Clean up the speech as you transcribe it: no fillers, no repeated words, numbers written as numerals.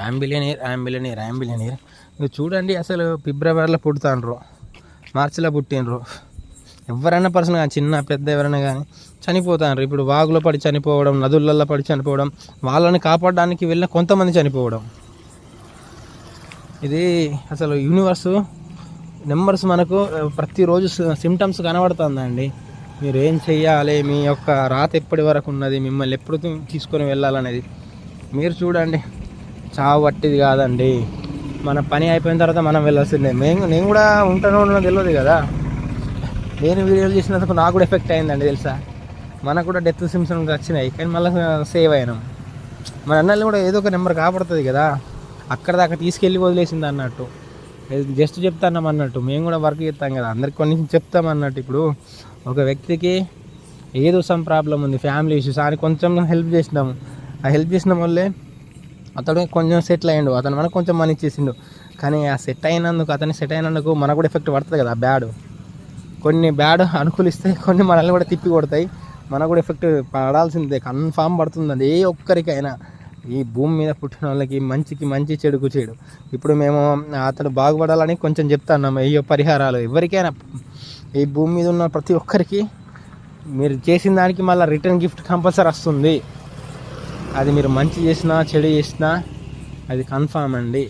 Yam billionaire మీరు చూడండి. అసలు ఫిబ్రవరిలో పుడతాండ్రు, మార్చిలో పుట్టినరు. ఎవరైనా పర్సన్ కానీ, చిన్న పెద్ద ఎవరైనా కానీ చనిపోతారు. ఇప్పుడు వాగులో పడి చనిపోవడం, నదులలో పడి చనిపోవడం, వాళ్ళని కాపాడడానికి వెళ్ళిన కొంతమంది చనిపోవడం. ఇది అసలు యూనివర్సు నెంబర్స్ మనకు ప్రతిరోజు సిమ్టమ్స్ కనబడుతుందండి. మీరు ఏం చెయ్యాలి, మీ యొక్క రాత ఎప్పటి వరకు ఉన్నది, మిమ్మల్ని ఎప్పుడు తీసుకొని వెళ్ళాలనేది మీరు చూడండి. చావు పట్టిది కాదండి. మన పని అయిపోయిన తర్వాత మనం వెళ్ళాల్సిందే. నేను కూడా ఉంటానో ఉన్నది తెలియదు కదా. నేను వీడియోలు చేసినందుకు నాకు కూడా ఎఫెక్ట్ అయిందండి తెలుసా. మనకు కూడా డెత్ సిమ్టమ్స్ వచ్చినాయి, కానీ మళ్ళీ సేవ్ అయినాం. మన అన్నల్ని కూడా ఏదో ఒక నెంబర్ కాపాడుతుంది కదా, అక్కడ దాకా తీసుకెళ్ళి వదిలేసింది అన్నట్టు. జస్ట్ చెప్తాన్నాం అన్నట్టు. మేము కూడా వర్క్ చేస్తాం కదా, అందరికి కొన్ని చెప్తాం అన్నట్టు. ఇప్పుడు ఒక వ్యక్తికి ఏదో సమ్ ప్రాబ్లం ఉంది, ఫ్యామిలీ ఇష్యూస్ అని కొంచెం హెల్ప్ చేసినాము. ఆ హెల్ప్ చేసిన వల్లే అతడు కొంచెం సెటిల్ అయ్యిండు, అతను మనకు కొంచెం మనీ ఇచ్చేసిండు. కానీ ఆ సెట్ అయినందుకు మనకు కూడా ఎఫెక్ట్ పడుతుంది కదా. కొన్ని బ్యాడ్ అనుకూలిస్తాయి, కొన్ని మనల్ని కూడా తిప్పి కొడతాయి. మనకు కూడా ఎఫెక్ట్ పడాల్సిందే, కన్ఫామ్ పడుతుందండి. ఏ ఒక్కరికైనా ఈ భూమి మీద పుట్టిన వాళ్ళకి మంచికి మంచి, చెడుకు చెడు. ఇప్పుడు మేము అతను బాగుపడాలని కొంచెం చెప్తున్నాము. అయ్యో పరిహారాలు ఎవరికైనా, ఈ భూమి మీద ఉన్న ప్రతి ఒక్కరికి మీరు చేసిన దానికి మళ్ళీ రిటర్న్ గిఫ్ట్ కంపల్సరీ వస్తుంది. అది మీరు మంచి చేసినా చెడు చేసినా అది కన్ఫామ్ అండి.